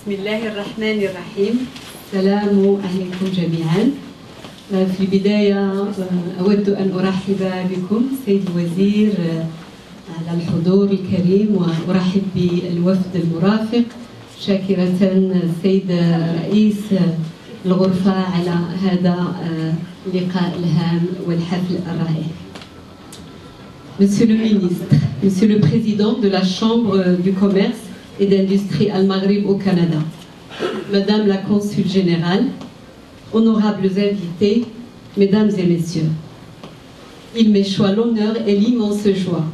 بسم الله الرحمن الرحيم. السلام عليكم جميعا. في البداية أود أن أرحب بكم سيد الوزير على الحضور الكريم، وأرحب بالوفد المرافق، شاكرة السيد رئيس الغرفة على هذا اللقاء الهام والحفل الرائع. Monsieur le ministre, Monsieur le Président de la Chambre du commerce et d'industrie Al-Maghrib au Canada, Madame la Consul générale, honorables invités, Mesdames et Messieurs, il m'échoit l'honneur et l'immense joie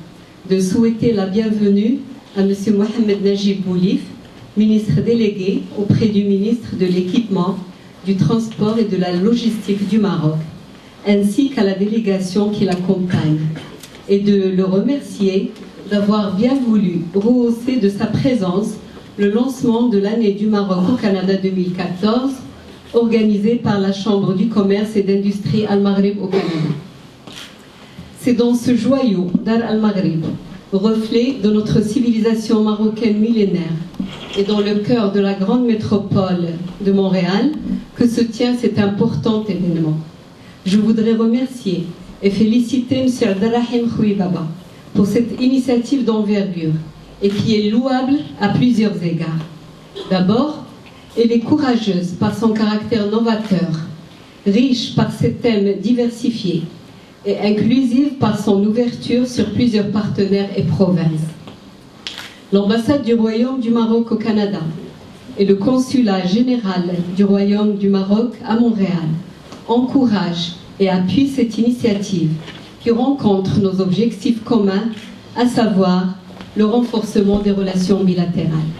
de souhaiter la bienvenue à Monsieur Mohamed Najib Boulif, ministre délégué auprès du ministre de l'Équipement, du Transport et de la Logistique du Maroc, ainsi qu'à la délégation qui l'accompagne, et de le remercier d'avoir bien voulu rehausser de sa présence le lancement de l'année du Maroc au Canada 2014, organisé par la Chambre du commerce et d'industrie Al-Maghrib au Canada. C'est dans ce joyau d'Ar Al-Maghrib, reflet de notre civilisation marocaine millénaire, et dans le cœur de la grande métropole de Montréal, que se tient cet important événement. Je voudrais remercier et féliciter M. Abdelrahim Khouibaba pour cette initiative d'envergure et qui est louable à plusieurs égards. D'abord, elle est courageuse par son caractère novateur, riche par ses thèmes diversifiés et inclusive par son ouverture sur plusieurs partenaires et provinces. L'ambassade du Royaume du Maroc au Canada et le consulat général du Royaume du Maroc à Montréal encouragent et appuie cette initiative qui rencontre nos objectifs communs, à savoir le renforcement des relations bilatérales.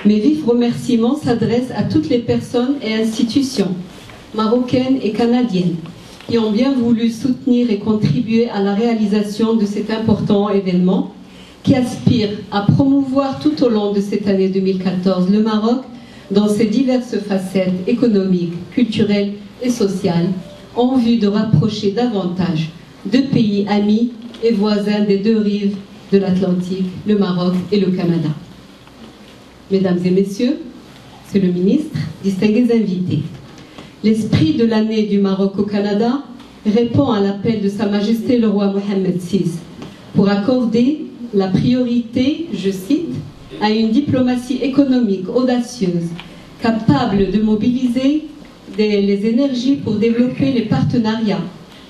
Mes vifs remerciements s'adressent à toutes les personnes et institutions marocaines et canadiennes qui ont bien voulu soutenir et contribuer à la réalisation de cet important événement qui aspire à promouvoir tout au long de cette année 2014 le Maroc dans ses diverses facettes économiques, culturelles et sociales, en vue de rapprocher davantage deux pays amis et voisins des deux rives de l'Atlantique, le Maroc et le Canada. Mesdames et Messieurs, Monsieur le ministre, distingués invités, l'esprit de l'année du Maroc au Canada répond à l'appel de Sa Majesté le roi Mohammed VI pour accorder la priorité, je cite, à une diplomatie économique audacieuse, capable de mobiliser les énergies pour développer les partenariats,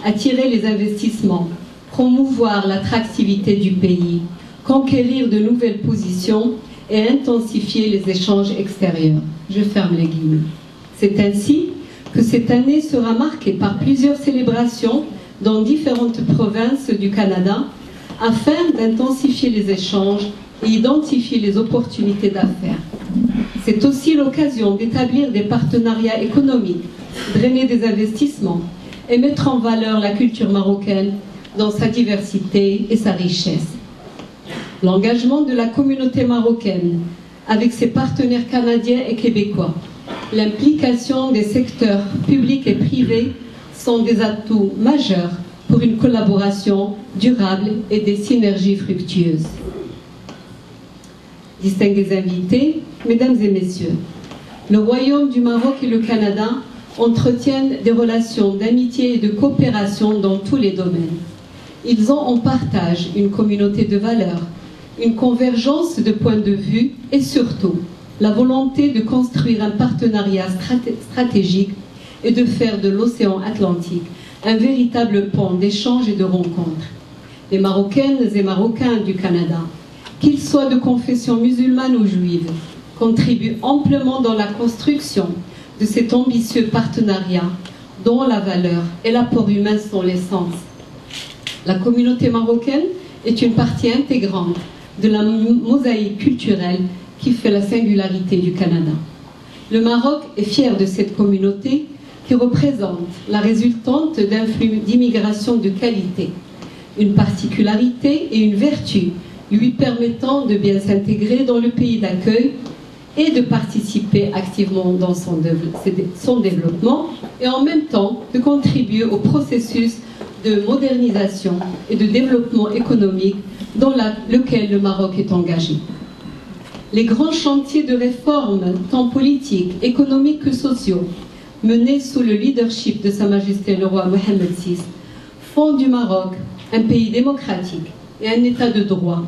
attirer les investissements, promouvoir l'attractivité du pays, conquérir de nouvelles positions et intensifier les échanges extérieurs. Je ferme les guillemets. C'est ainsi que cette année sera marquée par plusieurs célébrations dans différentes provinces du Canada afin d'intensifier les échanges et identifier les opportunités d'affaires. C'est aussi l'occasion d'établir des partenariats économiques, drainer des investissements et mettre en valeur la culture marocaine dans sa diversité et sa richesse. L'engagement de la communauté marocaine avec ses partenaires canadiens et québécois, l'implication des secteurs publics et privés sont des atouts majeurs pour une collaboration durable et des synergies fructueuses. Distingués invités, Mesdames et Messieurs, le Royaume du Maroc et le Canada entretiennent des relations d'amitié et de coopération dans tous les domaines. Ils ont en partage une communauté de valeurs, une convergence de points de vue et surtout la volonté de construire un partenariat stratégique et de faire de l'océan Atlantique un véritable pont d'échanges et de rencontres. Les Marocaines et Marocains du Canada, qu'ils soient de confession musulmane ou juive, contribuent amplement dans la construction de cet ambitieux partenariat dont la valeur et l'apport humain sont l'essence. La communauté marocaine est une partie intégrante de la mosaïque culturelle qui fait la singularité du Canada. Le Maroc est fier de cette communauté qui représente la résultante d'un flux d'immigration de qualité, une particularité et une vertu lui permettant de bien s'intégrer dans le pays d'accueil et de participer activement dans son développement et en même temps de contribuer au processus de modernisation et de développement économique dans lequel le Maroc est engagé. Les grands chantiers de réforme, tant politiques, économiques que sociaux, menés sous le leadership de Sa Majesté le roi Mohammed VI, font du Maroc un pays démocratique et un état de droit,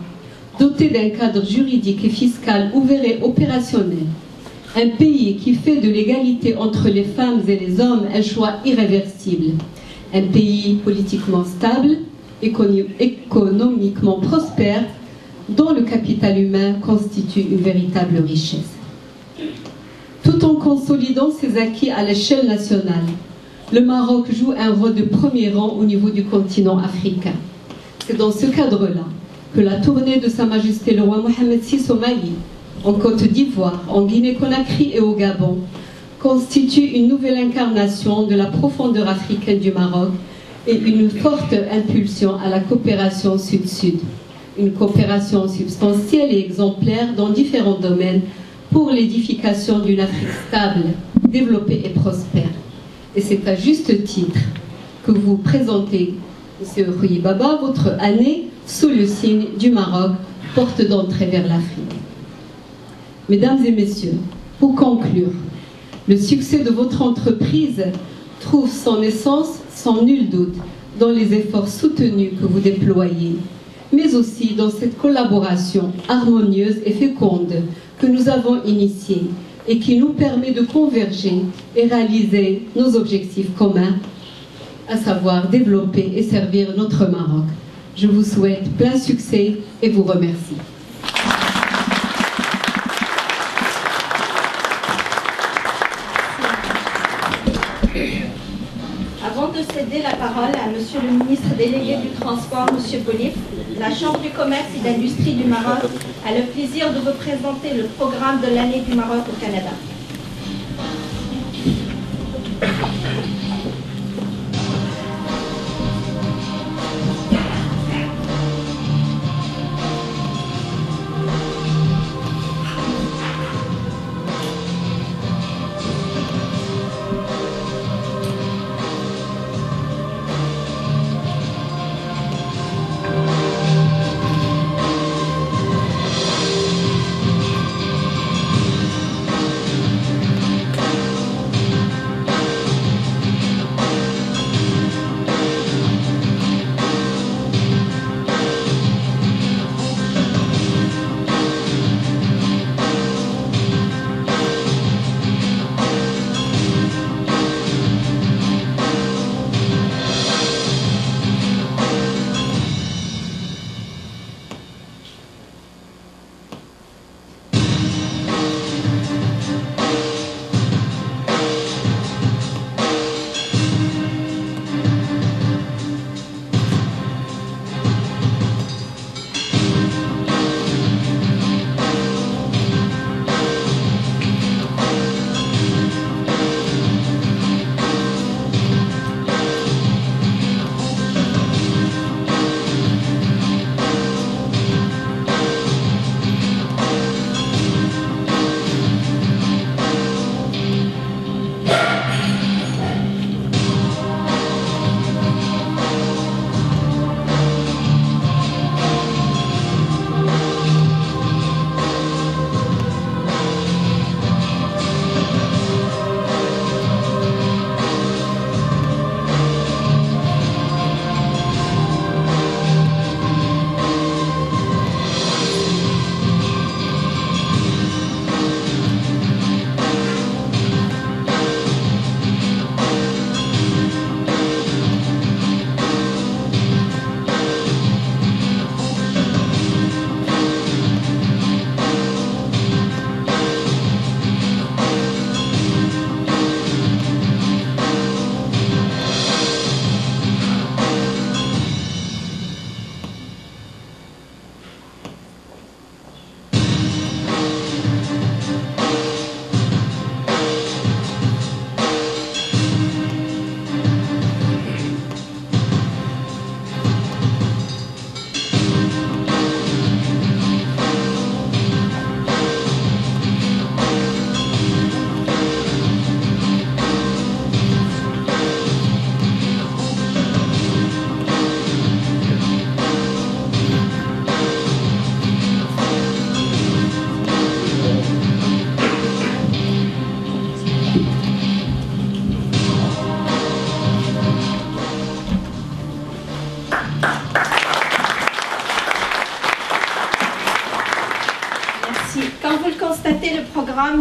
doté d'un cadre juridique et fiscal ouvert et opérationnel. Un pays qui fait de l'égalité entre les femmes et les hommes un choix irréversible. Un pays politiquement stable, économiquement prospère, dont le capital humain constitue une véritable richesse. Tout en consolidant ses acquis à l'échelle nationale, le Maroc joue un rôle de premier rang au niveau du continent africain. C'est dans ce cadre-là que la tournée de Sa Majesté le roi Mohammed VI au Mali, en Côte d'Ivoire, en Guinée-Conakry et au Gabon, constitue une nouvelle incarnation de la profondeur africaine du Maroc et une forte impulsion à la coopération sud-sud. Une coopération substantielle et exemplaire dans différents domaines pour l'édification d'une Afrique stable, développée et prospère. Et c'est à juste titre que vous présentez, M. Rouyi Baba, votre année sous le signe du Maroc, porte d'entrée vers l'Afrique. Mesdames et messieurs, pour conclure, le succès de votre entreprise trouve son essence, sans nul doute, dans les efforts soutenus que vous déployez, mais aussi dans cette collaboration harmonieuse et féconde que nous avons initiée et qui nous permet de converger et réaliser nos objectifs communs, à savoir développer et servir notre Maroc. Je vous souhaite plein succès et vous remercie. Avant de céder la parole à Monsieur le ministre délégué du Transport, Monsieur Bolif, la Chambre du Commerce et d'Industrie du Maroc a le plaisir de vous présenter le programme de l'année du Maroc au Canada.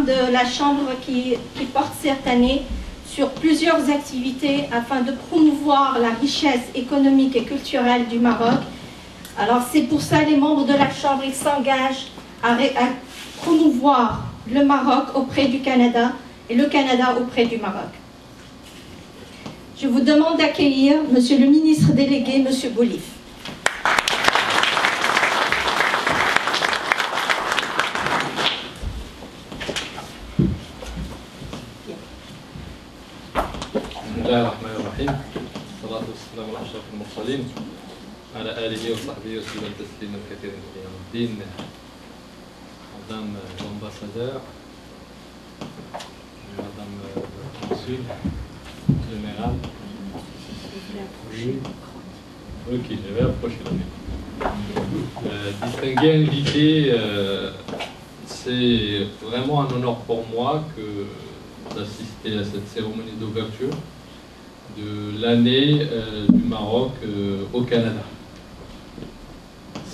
programme de la Chambre qui porte cette année sur plusieurs activités afin de promouvoir la richesse économique et culturelle du Maroc. Alors c'est pour ça les membres de la Chambre ils s'engagent à promouvoir le Maroc auprès du Canada et le Canada auprès du Maroc. Je vous demande d'accueillir Monsieur le ministre délégué, Monsieur Bolif. Bismillahirrahmanirrahim. Salatu wassalamu ala ashrafil mursalin ala alihi wa sahbihi wa sallam tasliman kathiran ila yawmiddin. Madame l'ambassadeur, Madame le consul général. Ok, je vais approcher la distingué invité, c'est vraiment un honneur pour moi d'assister à cette cérémonie d'ouverture de l'année du Maroc au Canada.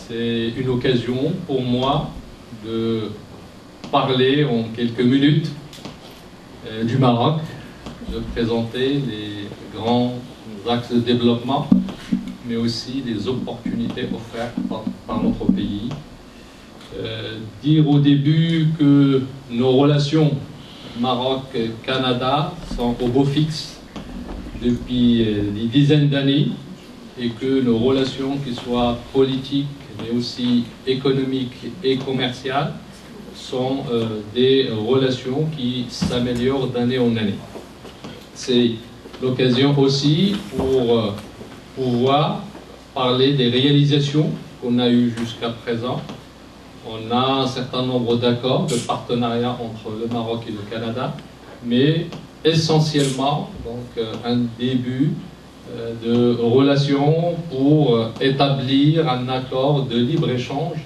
C'est une occasion pour moi de parler en quelques minutes du Maroc, de présenter les grands axes de développement, mais aussi les opportunités offertes par notre pays. Dire au début que nos relations Maroc-Canada sont au beau fixe depuis des dizaines d'années et que nos relations, qu'elles soient politiques, mais aussi économiques et commerciales, sont des relations qui s'améliorent d'année en année. C'est l'occasion aussi pour pouvoir parler des réalisations qu'on a eues jusqu'à présent. On a un certain nombre d'accords, de partenariats entre le Maroc et le Canada, mais essentiellement donc, un début de relations pour établir un accord de libre-échange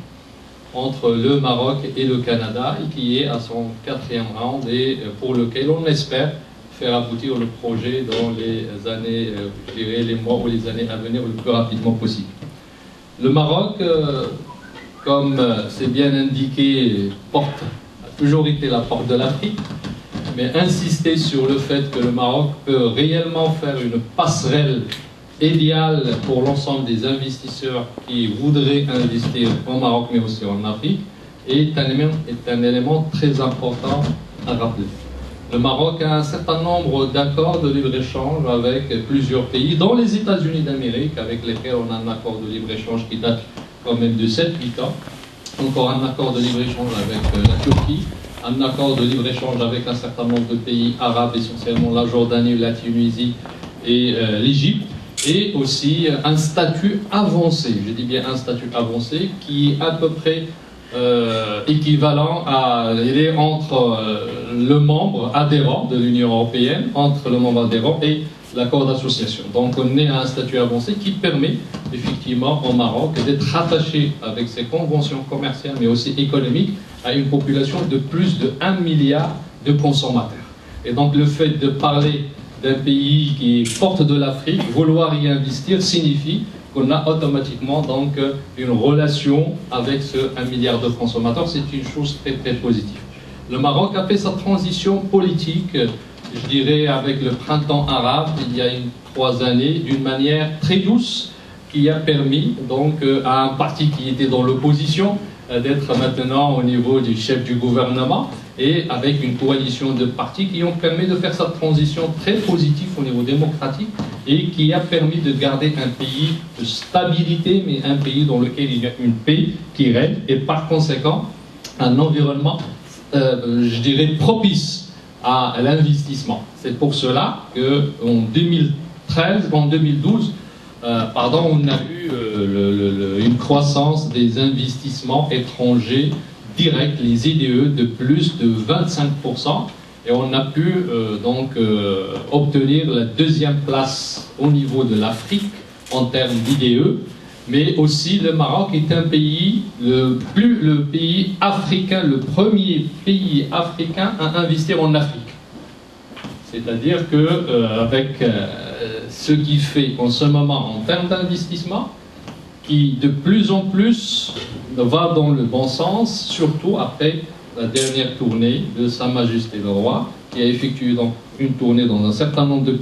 entre le Maroc et le Canada, et qui est à son 4e round et pour lequel on espère faire aboutir le projet dans les années, je dirais les mois ou les années à venir le plus rapidement possible. Le Maroc, comme c'est bien indiqué, a toujours été la porte de l'Afrique, mais insister sur le fait que le Maroc peut réellement faire une passerelle idéale pour l'ensemble des investisseurs qui voudraient investir au Maroc mais aussi en Afrique est un élément très important à rappeler. Le Maroc a un certain nombre d'accords de libre-échange avec plusieurs pays, dont les États-Unis d'Amérique, avec lesquels on a un accord de libre-échange qui date quand même de 7-8 ans. Encore un accord de libre-échange avec la Turquie, un accord de libre-échange avec un certain nombre de pays arabes, essentiellement la Jordanie, la Tunisie et l'Égypte, et aussi un statut avancé, je dis bien un statut avancé, qui est à peu près équivalent à, il est entre le membre adhérent de l'Union européenne, entre le membre adhérent et l'accord d'association. Donc on est à un statut avancé qui permet effectivement au Maroc d'être rattaché avec ses conventions commerciales mais aussi économiques à une population de plus de 1 milliard de consommateurs. Et donc le fait de parler d'un pays qui est porte de l'Afrique, vouloir y investir signifie qu'on a automatiquement donc une relation avec ce 1 milliard de consommateurs. C'est une chose très très positive. Le Maroc a fait sa transition politique, je dirais avec le printemps arabe, il y a 3 années, d'une manière très douce, qui a permis donc à un parti qui était dans l'opposition d'être maintenant au niveau du chef du gouvernement, et avec une coalition de partis qui ont permis de faire sa transition très positive au niveau démocratique et qui a permis de garder un pays de stabilité, mais un pays dans lequel il y a une paix qui règne et par conséquent un environnement, je dirais, propice à l'investissement. C'est pour cela qu'en 2012, on a eu une croissance des investissements étrangers directs, les IDE, de plus de 25%, et on a pu obtenir la 2e place au niveau de l'Afrique en termes d'IDE, mais aussi le Maroc est un pays, le pays africain, le premier pays africain à investir en Afrique. C'est-à-dire qu'avec ce qui fait en ce moment en termes d'investissement, qui de plus en plus va dans le bon sens, surtout après la dernière tournée de Sa Majesté le Roi, qui a effectué donc une tournée dans un certain nombre de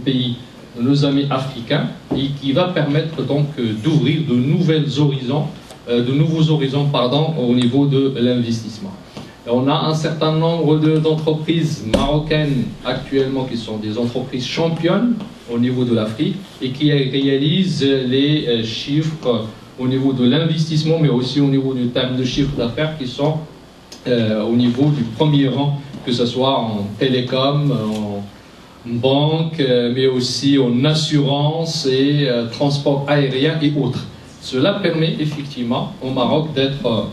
pays, de nos amis africains, et qui va permettre donc d'ouvrir de nouveaux horizons au niveau de l'investissement. On a un certain nombre d'entreprises marocaines actuellement qui sont des entreprises championnes au niveau de l'Afrique et qui réalisent les chiffres au niveau de l'investissement, mais aussi au niveau du terme de chiffre d'affaires qui sont au niveau du premier rang, que ce soit en télécom, en banque, mais aussi en assurance et transport aérien et autres. Cela permet effectivement au Maroc d'être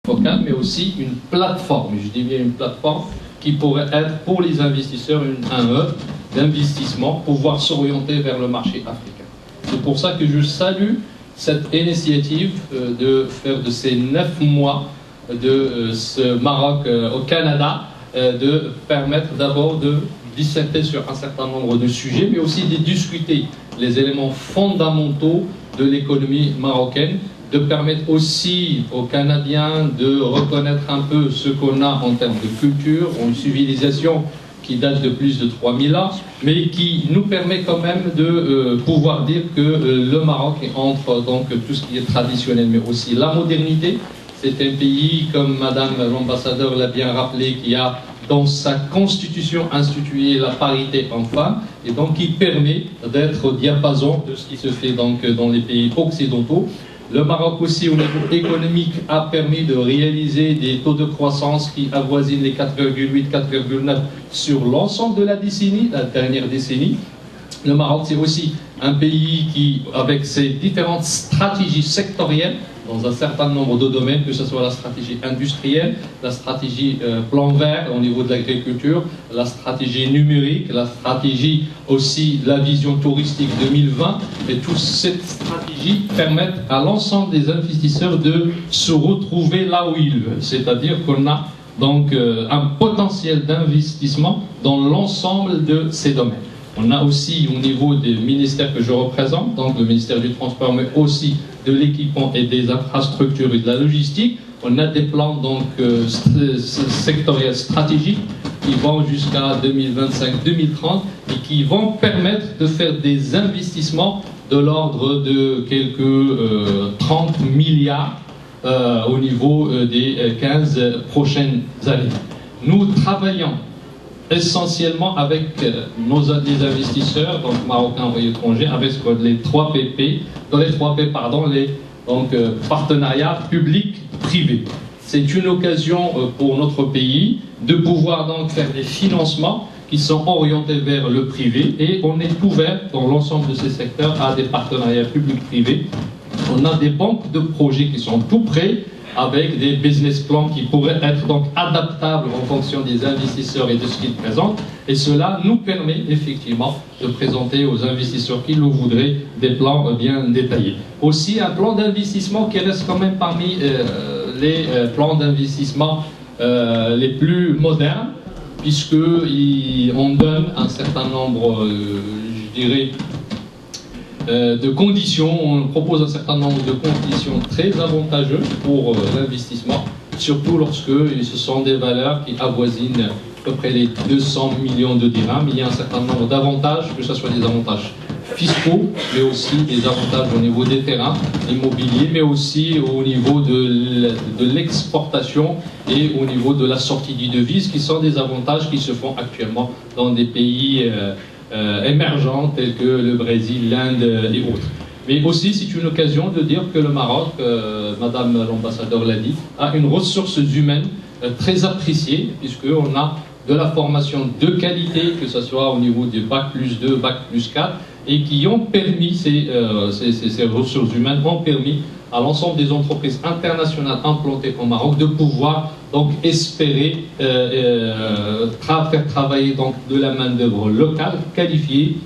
focal, mais aussi une plateforme, je dis bien une plateforme qui pourrait être pour les investisseurs un hub d'investissement, pouvoir s'orienter vers le marché africain. C'est pour ça que je salue cette initiative de faire de ces 9 mois de ce Maroc au Canada, de permettre d'abord de disserter sur un certain nombre de sujets, mais aussi de discuter les éléments fondamentaux de l'économie marocaine, de permettre aussi aux Canadiens de reconnaître un peu ce qu'on a en termes de culture, une civilisation qui date de plus de 3000 ans, mais qui nous permet quand même de pouvoir dire que le Maroc entre donc tout ce qui est traditionnel, mais aussi la modernité. C'est un pays, comme Madame l'ambassadeur l'a bien rappelé, qui a dans sa constitution institué la parité homme-femme, et donc qui permet d'être au diapason de ce qui se fait donc dans les pays occidentaux. Le Maroc aussi, au niveau économique, a permis de réaliser des taux de croissance qui avoisinent les 4,8, 4,9 sur l'ensemble de la décennie, la dernière décennie. Le Maroc, c'est aussi un pays qui, avec ses différentes stratégies sectorielles, dans un certain nombre de domaines, que ce soit la stratégie industrielle, la stratégie plan vert au niveau de l'agriculture, la stratégie numérique, la stratégie aussi la vision touristique 2020, et toutes ces stratégies permettent à l'ensemble des investisseurs de se retrouver là où ils veulent. C'est-à-dire qu'on a donc un potentiel d'investissement dans l'ensemble de ces domaines. On a aussi au niveau des ministères que je représente, donc le ministère du Transport, mais aussi de l'équipement et des infrastructures et de la logistique, on a des plans donc sectoriels stratégiques qui vont jusqu'à 2025-2030 et qui vont permettre de faire des investissements de l'ordre de quelques 30 milliards au niveau des 15 prochaines années. Nous travaillons essentiellement avec les investisseurs, donc marocains et étrangers, avec les 3 PP, partenariats publics-privés. C'est une occasion pour notre pays de pouvoir donc faire des financements qui sont orientés vers le privé, et on est ouvert dans l'ensemble de ces secteurs à des partenariats publics-privés. On a des banques de projets qui sont tout prêts, avec des business plans qui pourraient être donc adaptables en fonction des investisseurs et de ce qu'ils présentent. Et cela nous permet effectivement de présenter aux investisseurs qui le voudraient des plans bien détaillés. Aussi un plan d'investissement qui reste quand même parmi les plans d'investissement les plus modernes, puisqu'on donne un certain nombre, je dirais, de conditions, on propose un certain nombre de conditions très avantageuses pour l'investissement, surtout lorsque ce sont des valeurs qui avoisinent à peu près les 200 millions de dirhams. Il y a un certain nombre d'avantages, que ce soit des avantages fiscaux, mais aussi des avantages au niveau des terrains immobiliers, mais aussi au niveau de l'exportation et au niveau de la sortie du devise, qui sont des avantages qui se font actuellement dans des pays émergents tels que le Brésil, l'Inde et autres. Mais aussi, c'est une occasion de dire que le Maroc, Madame l'ambassadeur l'a dit, a une ressource humaine très appréciée, puisqu'on a de la formation de qualité, que ce soit au niveau du Bac plus 2, Bac plus 4, et qui ont permis, ces ressources humaines ont permis à l'ensemble des entreprises internationales implantées au Maroc de pouvoir donc espérer faire travailler donc de la main-d'œuvre locale qualifiée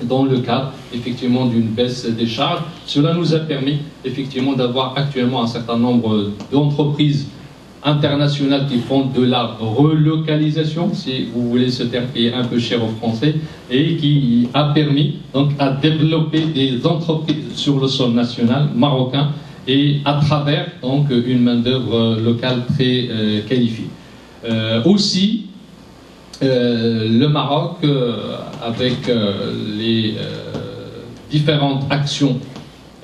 dans le cadre effectivement d'une baisse des charges. Cela nous a permis effectivement d'avoir actuellement un certain nombre d'entreprises internationales qui font de la relocalisation, si vous voulez ce terme qui est un peu cher aux Français, et qui a permis donc à développer des entreprises sur le sol national marocain et à travers donc une main-d'œuvre locale très qualifiée. Aussi, le Maroc, avec les différentes actions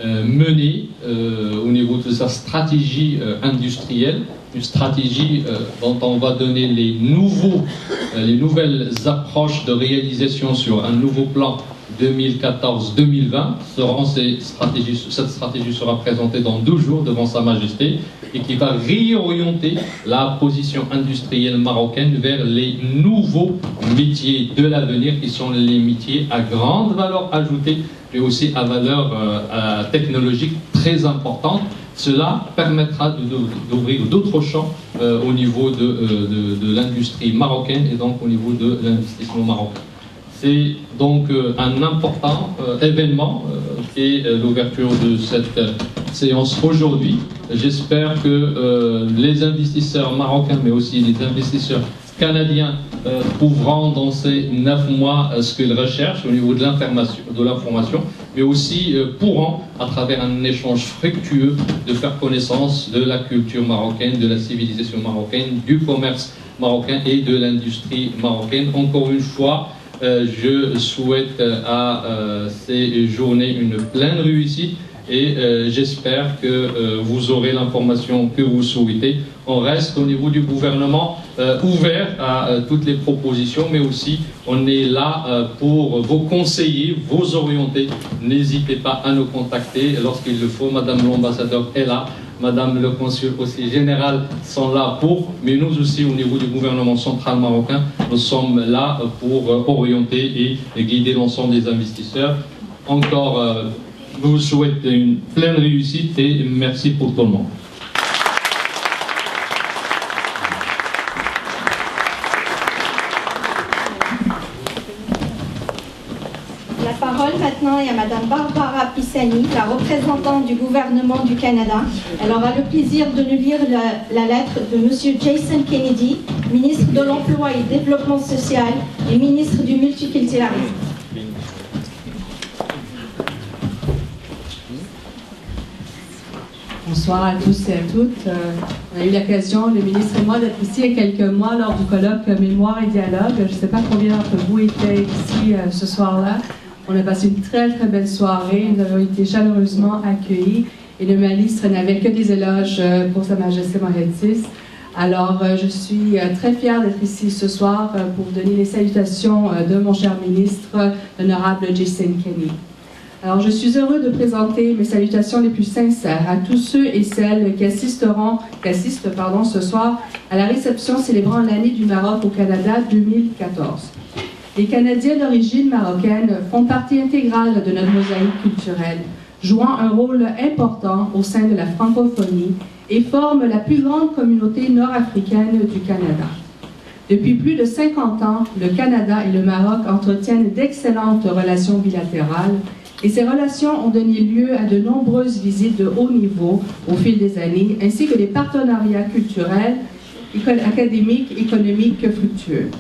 menées au niveau de sa stratégie industrielle, une stratégie dont on va donner les nouvelles approches de réalisation sur un nouveau plan 2014-2020. Cette stratégie sera présentée dans 2 jours devant Sa Majesté et qui va réorienter la position industrielle marocaine vers les nouveaux métiers de l'avenir qui sont les métiers à grande valeur ajoutée mais aussi à valeur technologique très importante. Cela permettra d'ouvrir d'autres champs au niveau de l'industrie marocaine et donc au niveau de l'investissement marocain. C'est donc un important événement qui est l'ouverture de cette séance aujourd'hui. J'espère que les investisseurs marocains, mais aussi les investisseurs canadiens trouveront dans ces 9 mois ce qu'ils recherchent au niveau de l'information, mais aussi pourront, à travers un échange fructueux, de faire connaissance de la culture marocaine, de la civilisation marocaine, du commerce marocain et de l'industrie marocaine. Encore une fois, je souhaite à ces journées une pleine réussite et j'espère que vous aurez l'information que vous souhaitez. On reste au niveau du gouvernement ouvert à toutes les propositions, mais aussi on est là pour vous conseiller, vous orienter. N'hésitez pas à nous contacter lorsqu'il le faut. Madame l'ambassadeur est là. Madame le consul aussi général sont là pour, mais nous aussi au niveau du gouvernement central marocain, nous sommes là pour orienter et guider l'ensemble des investisseurs. Encore, je vous souhaite une pleine réussite et merci pour tout le monde. La parole maintenant est à Madame Barbara Pisani, la représentante du gouvernement du Canada. Elle aura le plaisir de nous lire la lettre de Monsieur Jason Kennedy, ministre de l'Emploi et du Développement social et ministre du Multiculturalisme. Bonsoir à tous et à toutes. On a eu l'occasion, le ministre et moi, d'être ici il y a quelques mois lors du colloque Mémoire et Dialogue. Je ne sais pas combien d'entre vous étaient ici ce soir-là. On a passé une très très belle soirée. Nous avons été chaleureusement accueillis et le ministre n'avait que des éloges pour Sa Majesté Mohamed VI. Alors, je suis très fière d'être ici ce soir pour donner les salutations de mon cher ministre, l'honorable Jason Kennedy. Alors, je suis heureux de présenter mes salutations les plus sincères à tous ceux et celles qui assistent ce soir à la réception célébrant l'année du Maroc au Canada 2014. Les Canadiens d'origine marocaine font partie intégrale de notre mosaïque culturelle, jouant un rôle important au sein de la francophonie et forment la plus grande communauté nord-africaine du Canada. Depuis plus de 50 ans, le Canada et le Maroc entretiennent d'excellentes relations bilatérales et ces relations ont donné lieu à de nombreuses visites de haut niveau au fil des années, ainsi que des partenariats culturels, académiques, économiques fructueux.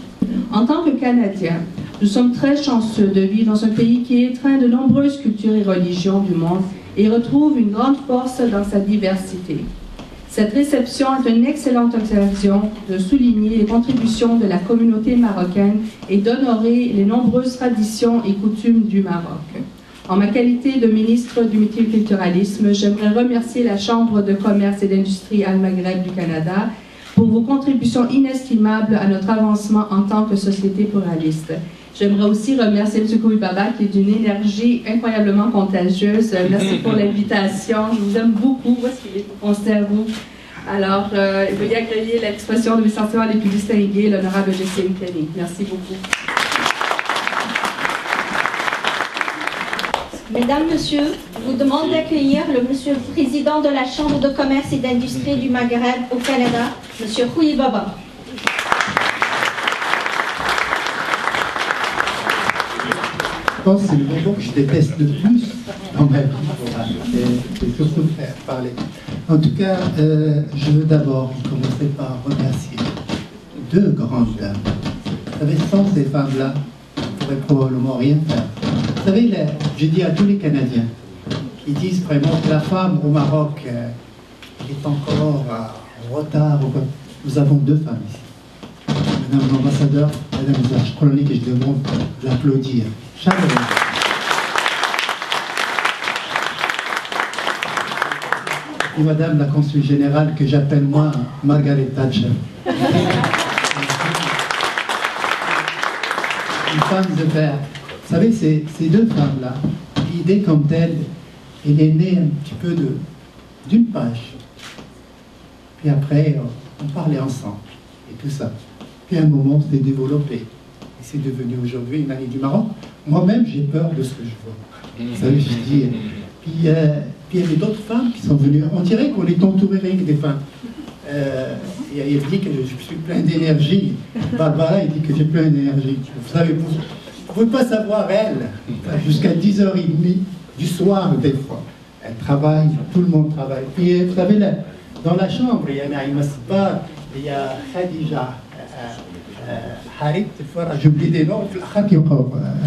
En tant que Canadiens, nous sommes très chanceux de vivre dans un pays qui étreint de nombreuses cultures et religions du monde et retrouve une grande force dans sa diversité. Cette réception est une excellente occasion de souligner les contributions de la communauté marocaine et d'honorer les nombreuses traditions et coutumes du Maroc. En ma qualité de ministre du multiculturalisme, j'aimerais remercier la Chambre de commerce et d'industrie Al-Maghreb du Canada pour vos contributions inestimables à notre avancement en tant que société pluraliste. J'aimerais aussi remercier M. Kouibaba qui est d'une énergie incroyablement contagieuse. Merci pour l'invitation. Je vous aime beaucoup. Où est-ce qu'il est, mon cerveau? Alors, veuillez accueillir l'expression de mes sentiments les plus distingués, l'honorable Jason Kennedy. Merci beaucoup. Mesdames, Messieurs, je vous demande d'accueillir le Monsieur le Président de la Chambre de commerce et d'industrie du Maghreb au Canada, Monsieur Kouibaba. Je pense que c'est le moment que je déteste le plus dans ma vie, c'est surtout faire parler. En tout cas, je veux d'abord commencer par remercier 2 grandes dames. Vous savez, sans ces femmes-là, on ne pourrait probablement rien faire. Vous savez, je dis à tous les Canadiens, qui disent vraiment que la femme au Maroc est encore en retard. Nous avons 2 femmes ici. Madame l'ambassadeur, Madame Zach Chronique, et je demande d'applaudir. Chaleureusement. Et Madame la consul générale, que j'appelle moi Margaret Thatcher. Une femme de fer. Vous savez, ces 2 femmes-là, l'idée comme telle, elle est née un petit peu d'une page. Puis après, on parlait ensemble et tout ça. Puis à un moment, c'est développé. Et c'est devenu aujourd'hui une année du Maroc. Moi-même, j'ai peur de ce que je vois. Vous savez, je dis. Puis il y avait d'autres femmes qui sont venues. On dirait qu'on est entouré rien que des femmes. Il dit que je suis plein d'énergie. Barbara, il dit que j'ai plein d'énergie. Vous savez, vous ne pouvez pas savoir, elle, jusqu'à 10h30 du soir, des fois. Elle travaille, tout le monde travaille. Puis vous savez, là, dans la chambre, il y a Naïma Sbar, il y a Khadija, Harit, j'oublie des noms,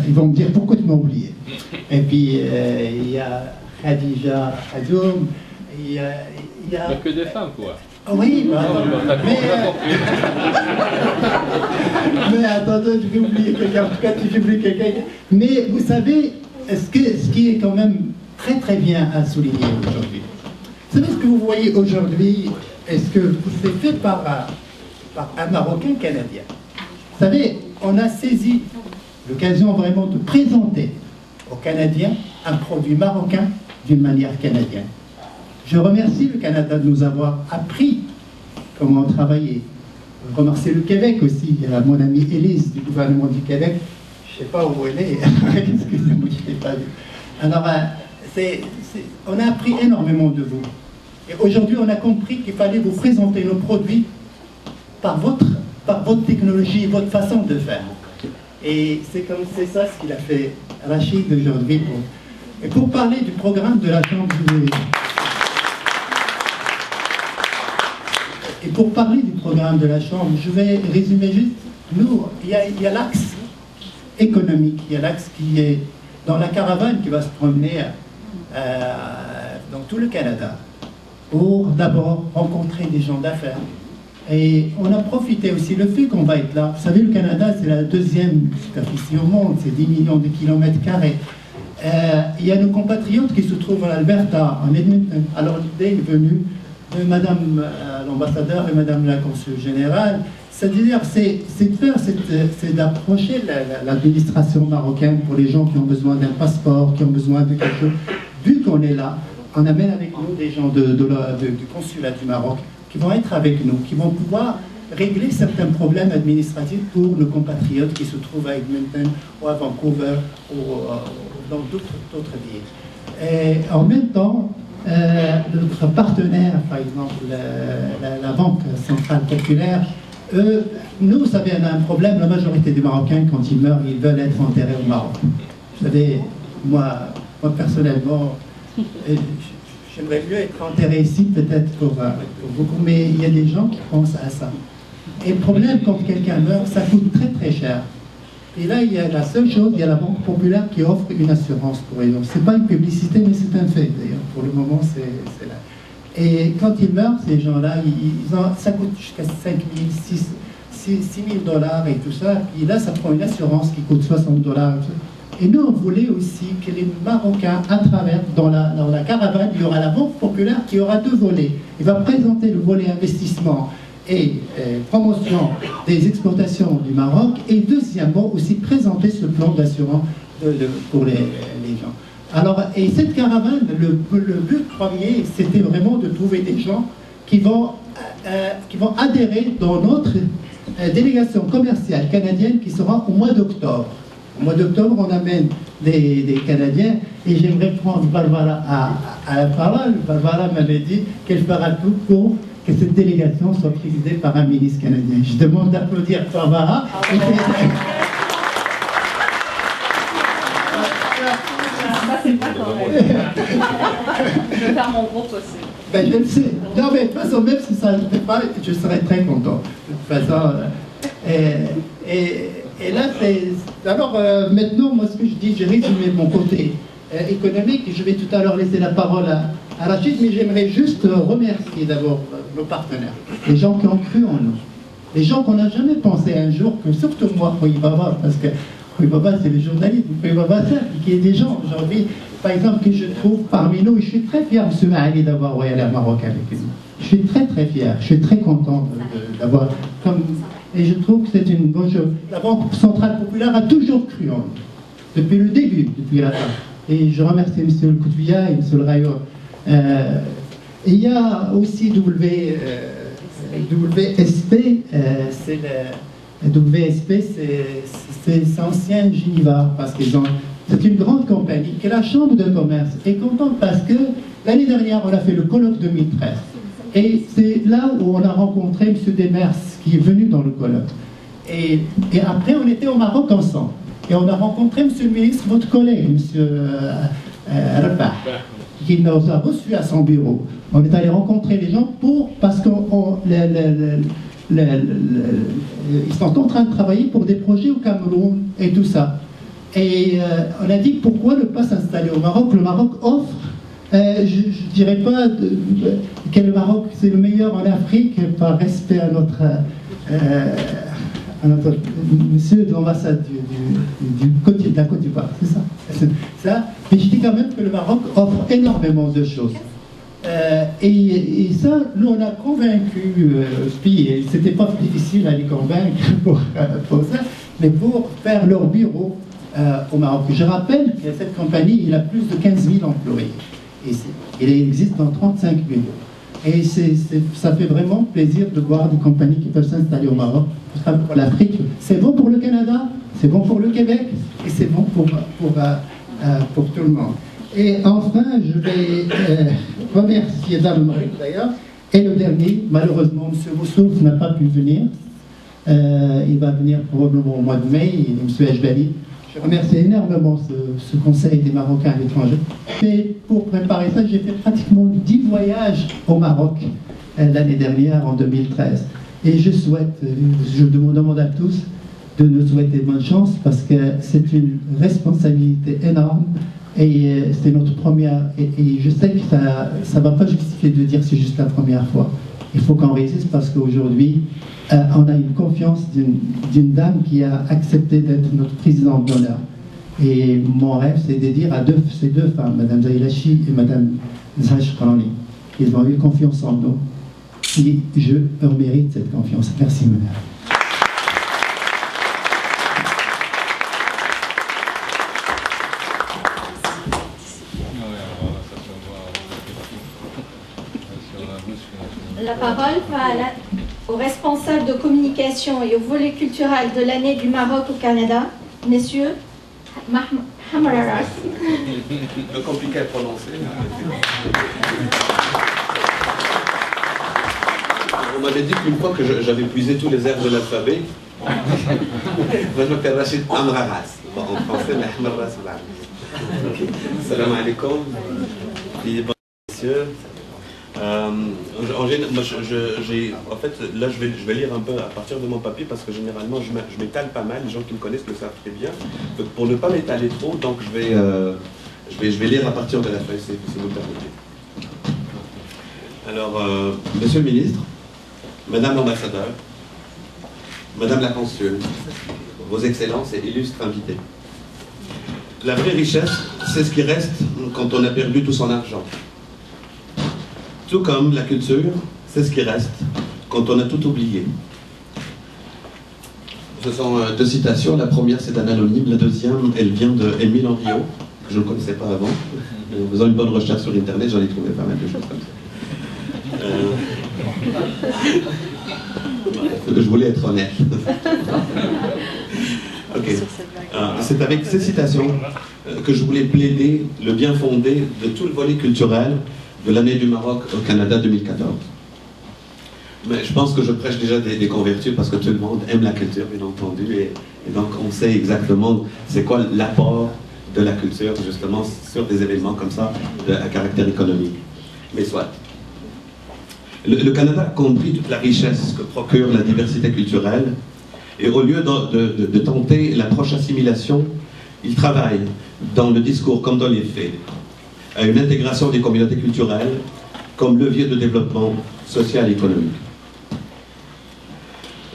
ils vont me dire pourquoi tu m'as oublié. Et puis il y a Khadija, Hadoum, il y a... que des femmes, quoi. Oui, mais attendez, je vais oublier quelqu'un, en tout cas, j'ai oublié quelqu'un. Mais vous savez, ce qui est quand même très très bien à souligner aujourd'hui, vous savez ce que vous voyez aujourd'hui, est-ce que c'est fait par un Marocain canadien. Vous savez, on a saisi l'occasion vraiment de présenter aux Canadiens un produit marocain d'une manière canadienne. Je remercie le Canada de nous avoir appris comment travailler. Je remercie le Québec aussi. Il y a mon amie Élise du gouvernement du Québec. Je ne sais pas où elle est. Excusez-moi, je ne l'ai pas vu. Alors, on a appris énormément de vous. Et aujourd'hui, on a compris qu'il fallait vous présenter nos produits par votre technologie, votre façon de faire. Et c'est ça ce qu'il a fait Rachid aujourd'hui. Et pour parler du programme de la Chambre, je vais résumer juste. Nous, il y a l'axe économique, il y a l'axe qui est dans la caravane qui va se promener dans tout le Canada pour d'abord rencontrer des gens d'affaires. Et on a profité aussi le fait qu'on va être là. Vous savez, le Canada, c'est la 2e superficie au monde, c'est 10 millions de kilomètres carrés. Il y a nos compatriotes qui se trouvent en Alberta, en Edmonton. Alors l'idée est venue de Madame l'ambassadeur et Madame la consul générale. C'est-à-dire, c'est d'approcher l'administration marocaine pour les gens qui ont besoin d'un passeport, qui ont besoin de quelque chose. Vu qu'on est là, on amène avec nous des gens du consulat du Maroc qui vont être avec nous, qui vont pouvoir régler certains problèmes administratifs pour nos compatriotes qui se trouvent à Edmonton ou à Vancouver ou dans d'autres villes. Et en même temps, notre partenaire, par exemple, la Banque Centrale Populaire, nous, vous savez, on a un problème. La majorité des Marocains, quand ils meurent, ils veulent être enterrés au Maroc. Vous savez, moi personnellement, j'aimerais mieux être enterré ici, peut-être pour beaucoup, mais il y a des gens qui pensent à ça. Et le problème, quand quelqu'un meurt, ça coûte très très cher. Et là, il y a la seule chose, il y a la Banque Populaire qui offre une assurance pour eux. Ce n'est pas une publicité, mais c'est un fait, d'ailleurs. Pour le moment, c'est là. Et quand ils meurent, ces gens-là, ça coûte jusqu'à 5 000, 6 000 $ et tout ça. Et là, ça prend une assurance qui coûte 60 $. Et nous, on voulait aussi que les Marocains, à travers, dans la caravane, il y aura la Banque Populaire qui aura 2 volets. Il va présenter le volet investissement et promotion des exploitations du Maroc, et deuxièmement aussi présenter ce plan d'assurance pour les gens. Alors, et cette caravane, le but premier, c'était vraiment de trouver des gens qui vont adhérer dans notre délégation commerciale canadienne qui sera au mois d'octobre. Au mois d'octobre, on amène des Canadiens, et j'aimerais prendre Barbara à la parole. Barbara m'avait dit qu'elle fera tout pour que cette délégation soit présidée par un ministre canadien. Je demande d'applaudir Barbara. C'est pas correct. Je vais faire mon gros possible. Ben, je le sais. Non, mais de toute façon, même si ça ne fait pas, je serais très content. De toute façon, et là, c'est... Alors, maintenant, moi, ce que je dis, j'ai résumé mon côté économique. Je vais tout à l'heure laisser la parole à Rachid, mais j'aimerais juste remercier d'abord nos partenaires, les gens qui ont cru en nous, les gens qu'on n'a jamais pensé un jour que, surtout moi, Koui Baba, parce que Koui Baba c'est le journaliste, Koui Baba c'est qu'il y ait des gens aujourd'hui, par exemple, que je trouve parmi nous, et je suis très fier, M. Maali, d'avoir voyagé au Maroc avec nous. Je suis très très fier, je suis très content d'avoir comme. Et je trouve que c'est une bonne chose. La Banque Centrale Populaire a toujours cru en nous, depuis le début, depuis la fin. Et je remercie M. le Koutouya et M. le Rayo. Il y a aussi WSP, c'est ancien Geneva, parce qu'ils ont. C'est une grande compagnie, que la Chambre de commerce est contente parce que l'année dernière, on a fait le colloque 2013. Et c'est là où on a rencontré M. Demers, qui est venu dans le colloque. Et après, on était au Maroc ensemble. Et on a rencontré M. le ministre, votre collègue, M. Rabah, qui nous a reçus à son bureau. On est allé rencontrer les gens parce qu'ils sont en train de travailler pour des projets au Cameroun et tout ça. Et on a dit pourquoi ne pas s'installer au Maroc. Le Maroc offre, je ne dirais pas que le Maroc c'est le meilleur en Afrique par respect à notre monsieur de l'ambassade de la Côte d'Ivoire, c'est ça. Mais je dis quand même que le Maroc offre énormément de choses. Et ça, nous on a convaincu, puis c'était pas difficile à les convaincre pour ça, mais pour faire leur bureau au Maroc. Je rappelle que cette compagnie, il a plus de 15 000 employés. Et il existe dans 35 pays. Et ça fait vraiment plaisir de voir des compagnies qui peuvent s'installer au Maroc. Pour l'Afrique, c'est bon pour le Canada, c'est bon pour le Québec, et c'est bon pour tout le monde. Et enfin, je vais remercier Dame d'ailleurs. Et le dernier, malheureusement, M. Boussouf n'a pas pu venir. Il va venir probablement au mois de mai, et M. Ejbali. Je remercie énormément ce Conseil des Marocains à l'étranger. Et pour préparer ça, j'ai fait pratiquement 10 voyages au Maroc l'année dernière, en 2013. Et je demande à tous de nous souhaiter bonne chance parce que c'est une responsabilité énorme et c'est notre première. Et je sais que ça ne va pas justifier de dire que c'est juste la première fois. Il faut qu'on résiste parce qu'aujourd'hui, on a une confiance d'une dame qui a accepté d'être notre présidente d'honneur. Et mon rêve, c'est de dire à ces deux femmes, Mme Zailachi et Mme Zahaj Krani, qu'ils ont eu confiance en nous. Et je leur mérite cette confiance. Merci, madame. La parole va au responsable de communication et au volet culturel de l'année du Maroc au Canada, messieurs Hamararas. Un peu compliqué à prononcer. On m'avait dit qu'une fois que j'avais puisé tous les airs de l'alphabet, moi je m'appelle Rachid Hamararas. Bon, en français, mais Hamararas en arabe. Salam alaikum, messieurs. En fait, là, je vais lire un peu à partir de mon papier parce que généralement, je m'étale pas mal. Les gens qui me connaissent le savent très bien. Donc, pour ne pas m'étaler trop, donc je vais lire à partir de la feuille, si vous le permettez. Alors, Monsieur le Ministre, Madame l'Ambassadeur, Madame la Consul, Vos Excellences et illustres invités. La vraie richesse, c'est ce qui reste quand on a perdu tout son argent. Tout comme la culture, c'est ce qui reste quand on a tout oublié. Ce sont deux citations. La première, c'est d'un anonyme. La deuxième, elle vient de Émile Henriot, que je ne connaissais pas avant. En faisant une bonne recherche sur Internet, j'en ai trouvé pas mal de choses comme ça. Je voulais être honnête. Okay. C'est avec ces citations que je voulais plaider le bien fondé de tout le volet culturel de l'année du Maroc au Canada 2014. Mais je pense que je prêche déjà des convertis parce que tout le monde aime la culture, bien entendu, et donc on sait exactement c'est quoi l'apport de la culture, justement, sur des événements comme ça, à caractère économique. Mais soit. Le Canada a compris toute la richesse que procure la diversité culturelle, et au lieu de tenter l'approche assimilation, Il travaille dans le discours comme dans les faits à une intégration des communautés culturelles comme levier de développement social et économique.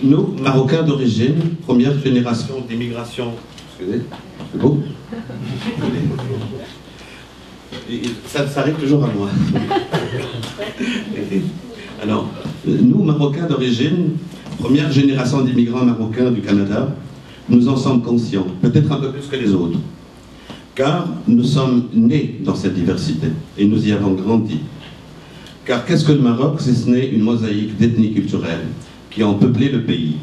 Nous, Marocains d'origine, première génération d'immigration... Excusez, c'est beau? Ça arrive toujours à moi. Alors, nous, Marocains d'origine, première génération d'immigrants marocains du Canada, nous en sommes conscients, peut-être un peu plus que les autres, car nous sommes nés dans cette diversité et nous y avons grandi. Car qu'est-ce que le Maroc, si ce n'est une mosaïque d'ethnies culturelles qui ont peuplé le pays,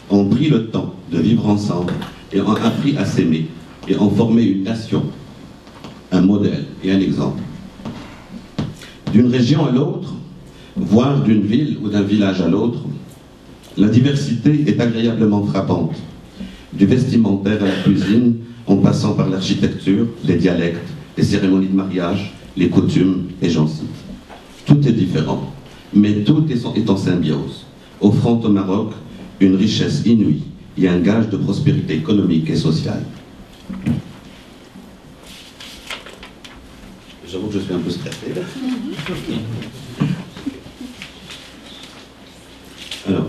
ont pris le temps de vivre ensemble et ont appris à s'aimer et ont formé une nation, un modèle et un exemple. D'une région à l'autre, voire d'une ville ou d'un village à l'autre, la diversité est agréablement frappante. Du vestimentaire à la cuisine, en passant par l'architecture, les dialectes, les cérémonies de mariage, les coutumes, et j'en cite. Tout est différent, mais tout est en symbiose, offrant au Maroc une richesse inouïe et un gage de prospérité économique et sociale. J'avoue que je suis un peu stressé là. Alors,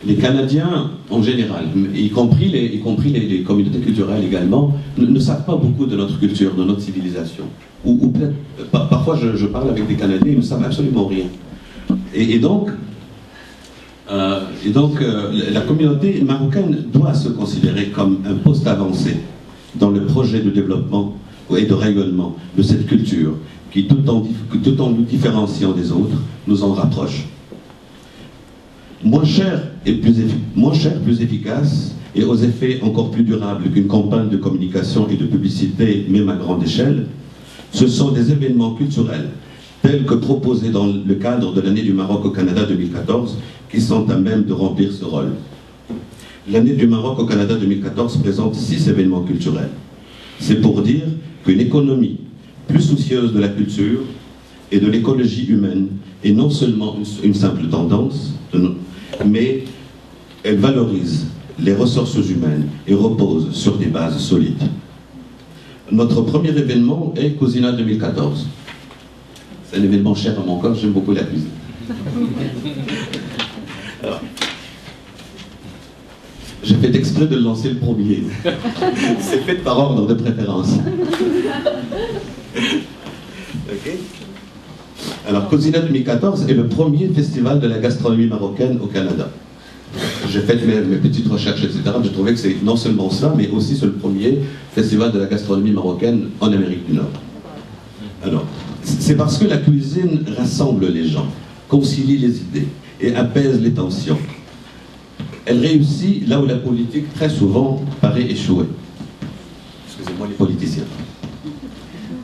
les Canadiens en général, y compris les communautés culturelles également, ne savent pas beaucoup de notre culture, de notre civilisation. Ou peut-être, parfois je parle avec des Canadiens, ils ne savent absolument rien. Et donc, la communauté marocaine doit se considérer comme un poste avancé dans le projet de développement et de rayonnement de cette culture qui, tout en nous différenciant des autres, nous en rapproche. Moins cher, plus efficace et aux effets encore plus durables qu'une campagne de communication et de publicité, même à grande échelle, ce sont des événements culturels tels que proposés dans le cadre de l'année du Maroc au Canada 2014 qui sont à même de remplir ce rôle. L'année du Maroc au Canada 2014 présente 6 événements culturels. C'est pour dire qu'une économie plus soucieuse de la culture et de l'écologie humaine est non seulement une simple tendance, mais elle valorise les ressources humaines et repose sur des bases solides. Notre premier événement est Cousina 2014. C'est un événement cher à mon corps, j'aime beaucoup la cuisine. Alors, j'ai fait exprès de lancer le premier. C'est fait par ordre de préférence. Ok. Alors, Cousina 2014 est le premier festival de la gastronomie marocaine au Canada. J'ai fait mes petites recherches, etc. Je trouvais que c'est non seulement ça, mais aussi c'est le premier festival de la gastronomie marocaine en Amérique du Nord. Alors, c'est parce que la cuisine rassemble les gens, concilie les idées et apaise les tensions. Elle réussit là où la politique, très souvent, paraît échouer. Excusez-moi les politiciens.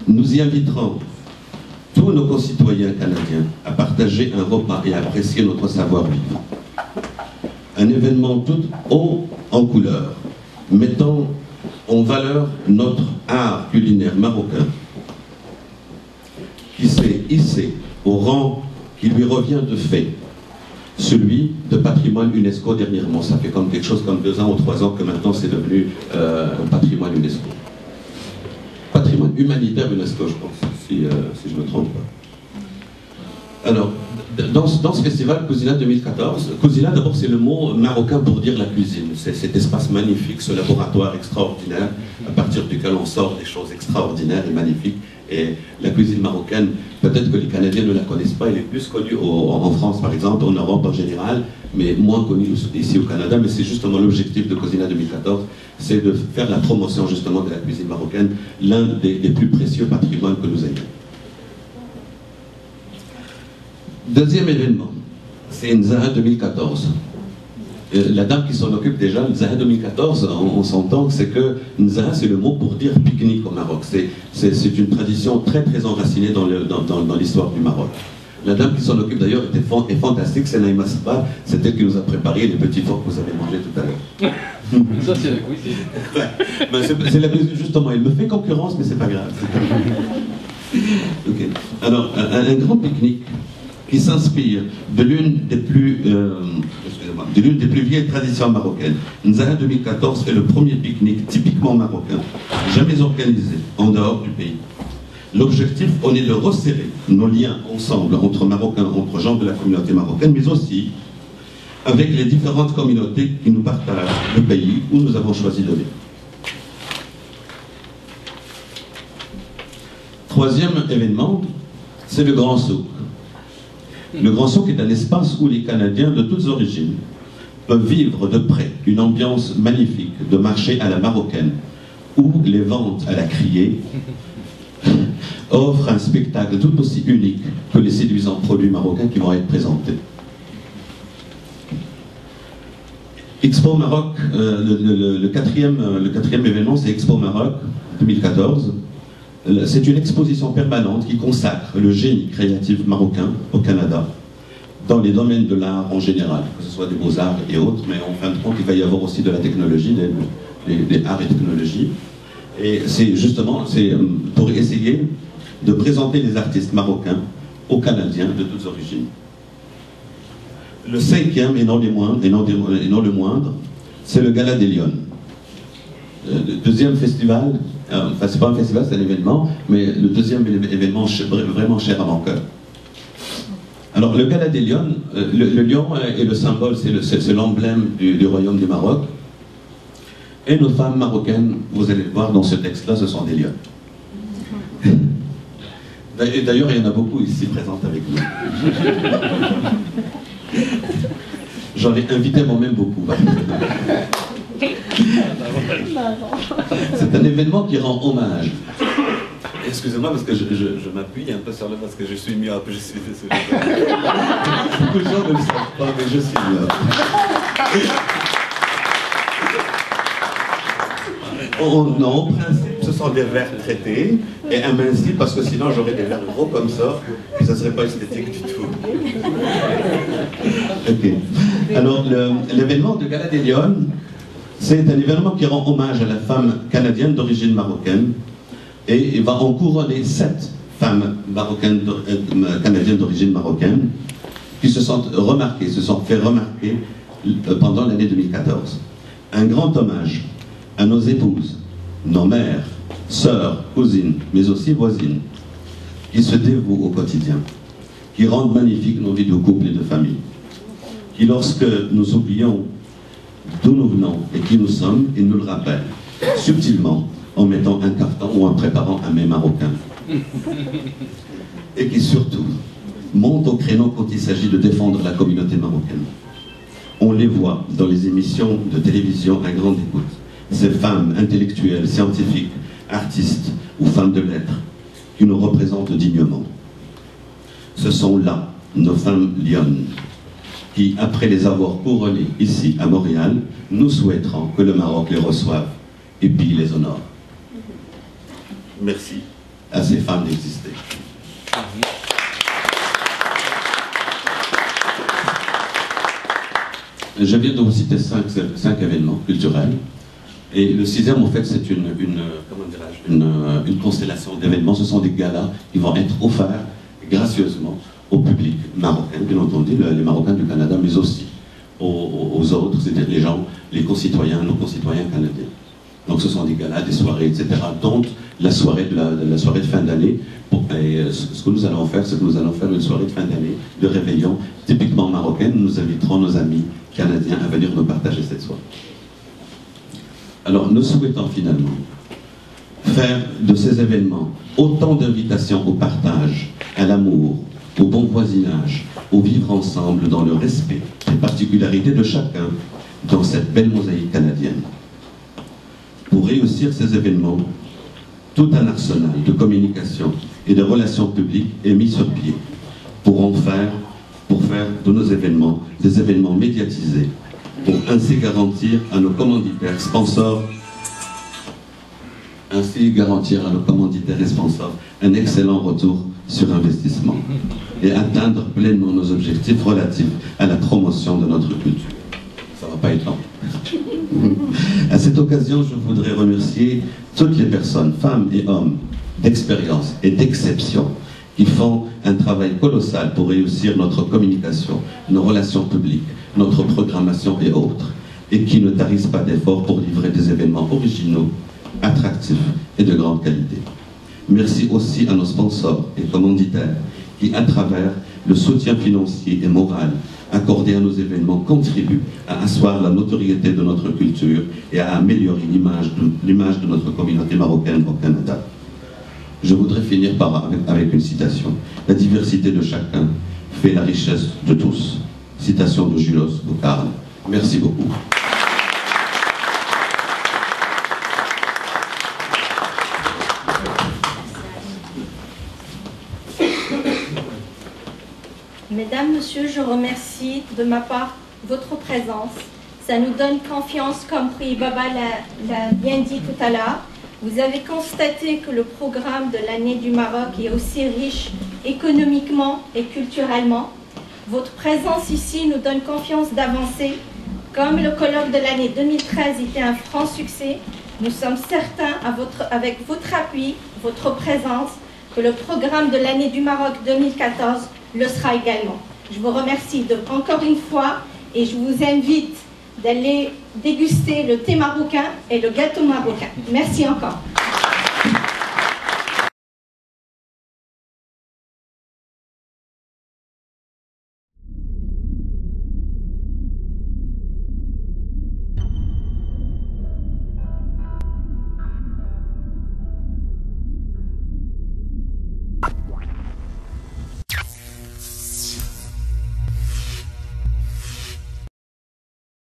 Nous y inviterons tous nos concitoyens canadiens à partager un repas et à apprécier notre savoir-vivre. Un événement tout haut en couleur, mettant en valeur notre art culinaire marocain, qui s'est hissé au rang qui lui revient de fait, celui de patrimoine UNESCO dernièrement. Ça fait comme quelque chose comme 2 ans ou 3 ans que maintenant c'est devenu patrimoine UNESCO. Patrimoine humanitaire UNESCO, je pense, si je ne me trompe pas. Alors, dans ce festival Cousina 2014, Cousina d'abord c'est le mot marocain pour dire la cuisine. C'est cet espace magnifique, ce laboratoire extraordinaire à partir duquel on sort des choses extraordinaires et magnifiques. Et la cuisine marocaine, peut-être que les Canadiens ne la connaissent pas, elle est plus connue en France par exemple, en Europe en général, mais moins connue ici au Canada. Mais c'est justement l'objectif de Cousina 2014, c'est de faire la promotion justement de la cuisine marocaine, l'un des plus précieux patrimoines que nous ayons. Deuxième événement, c'est Nzaha 2014. La dame qui s'en occupe déjà, Nzaha 2014, on s'entend, c'est que Nzaha, c'est le mot pour dire pique-nique au Maroc. C'est une tradition très très enracinée dans l'histoire du Maroc. La dame qui s'en occupe d'ailleurs est fantastique, c'est Naïma Saba, c'est elle qui nous a préparé les petits fours que vous avez mangés tout à l'heure. Ça c'est la cuisine. Ben, c'est la cuisine justement, elle me fait concurrence mais c'est pas grave. Okay. Alors, un grand pique-nique qui s'inspire de l'une des plus de l'une des plus vieilles traditions marocaines. Nzara 2014 est le premier pique-nique typiquement marocain, jamais organisé en dehors du pays. L'objectif, on est de resserrer nos liens ensemble entre Marocains, entre gens de la communauté marocaine, mais aussi avec les différentes communautés qui nous partagent le pays où nous avons choisi de vivre. Troisième événement, c'est le Grand Souk. Le Grand Souk est un espace où les Canadiens de toutes origines peuvent vivre de près une ambiance magnifique de marché à la marocaine, où les ventes à la criée offrent un spectacle tout aussi unique que les séduisants produits marocains qui vont être présentés. Expo Maroc, le quatrième événement, c'est Expo Maroc 2014. C'est une exposition permanente qui consacre le génie créatif marocain au Canada, dans les domaines de l'art en général, que ce soit des beaux-arts et autres, mais en fin de compte, il va y avoir aussi de la technologie, des arts et technologies. Et c'est justement pour essayer de présenter les artistes marocains aux Canadiens de toutes origines. Le cinquième, et non le moindre, c'est le Gala des Lions. Le deuxième festival, enfin c'est pas un festival, c'est un événement, mais le deuxième événement vraiment cher à mon cœur. Alors le Gala des Lions, le lion est le symbole, c'est l'emblème du royaume du Maroc. Et nos femmes marocaines, vous allez le voir dans ce texte-là, ce sont des lions. Et d'ailleurs, il y en a beaucoup ici présentes avec nous. J'en ai invité moi-même beaucoup. C'est un événement qui rend hommage. Excusez-moi parce que je m'appuie un peu sur le parce que je suis myope, je suis désolé. Beaucoup de gens ne le savent pas, mais je suis myope. Non, au principe, ce sont des verres traités et amincis parce que sinon j'aurais des verres gros comme ça et ça ne serait pas esthétique du tout. Ok. Alors, l'événement de Gala des Lions, c'est un événement qui rend hommage à la femme canadienne d'origine marocaine et il va en couronner 7 femmes canadiennes d'origine marocaine qui se sont fait remarquer pendant l'année 2014. Un grand hommage à nos épouses, nos mères, sœurs, cousines, mais aussi voisines, qui se dévouent au quotidien, qui rendent magnifiques nos vies de couple et de famille, qui lorsque nous oublions d'où nous venons et qui nous sommes, ils nous le rappellent, subtilement, en mettant un caftan ou en préparant un mets marocain. Et qui surtout montent au créneau quand il s'agit de défendre la communauté marocaine. On les voit dans les émissions de télévision à grande écoute. Ces femmes intellectuelles, scientifiques, artistes ou femmes de lettres qui nous représentent dignement. Ce sont là nos femmes lionnes qui, après les avoir couronnées ici à Montréal, nous souhaiterons que le Maroc les reçoive et puis les honore. Merci à ces femmes d'exister. Je viens de vous citer 5 événements culturels. Et le 6e, en fait, c'est une constellation d'événements. Ce sont des galas qui vont être offerts gracieusement au public marocain, bien entendu, les Marocains du Canada, mais aussi aux autres, c'est-à-dire les gens, les concitoyens, nos concitoyens canadiens. Donc ce sont des galas, des soirées, etc. Donc la soirée de fin d'année. Ce que nous allons faire, c'est que nous allons faire une soirée de fin d'année, de réveillon, typiquement marocaine. Nous inviterons nos amis canadiens à venir nous partager cette soirée. Alors, nous souhaitons finalement faire de ces événements autant d'invitations au partage, à l'amour, au bon voisinage, au vivre ensemble dans le respect des particularités de chacun dans cette belle mosaïque canadienne. Pour réussir ces événements, tout un arsenal de communication et de relations publiques est mis sur pied pour faire de nos événements des événements médiatisés, pour ainsi garantir à nos commanditaires et sponsors un excellent retour sur investissement et atteindre pleinement nos objectifs relatifs à la promotion de notre culture. Ça ne va pas être long. À cette occasion, je voudrais remercier toutes les personnes, femmes et hommes, d'expérience et d'exception, qui font un travail colossal pour réussir notre communication, nos relations publiques, notre programmation et autres, et qui ne tarissent pas d'efforts pour livrer des événements originaux, attractifs et de grande qualité. Merci aussi à nos sponsors et commanditaires qui, à travers le soutien financier et moral accordé à nos événements, contribuent à asseoir la notoriété de notre culture et à améliorer l'image de notre communauté marocaine au Canada. Je voudrais finir avec une citation. La diversité de chacun fait la richesse de tous. Citation de Julos Boucarne. Merci beaucoup. Mesdames, Messieurs, je remercie de ma part votre présence. Ça nous donne confiance, comme Pri Baba l'a bien dit tout à l'heure. Vous avez constaté que le programme de l'année du Maroc est aussi riche économiquement et culturellement. Votre présence ici nous donne confiance d'avancer. Comme le colloque de l'année 2013 était un franc succès, nous sommes certains, avec votre appui, votre présence, que le programme de l'année du Maroc 2014 le sera également. Je vous remercie encore une fois et je vous invite d'aller déguster le thé marocain et le gâteau marocain. Merci encore.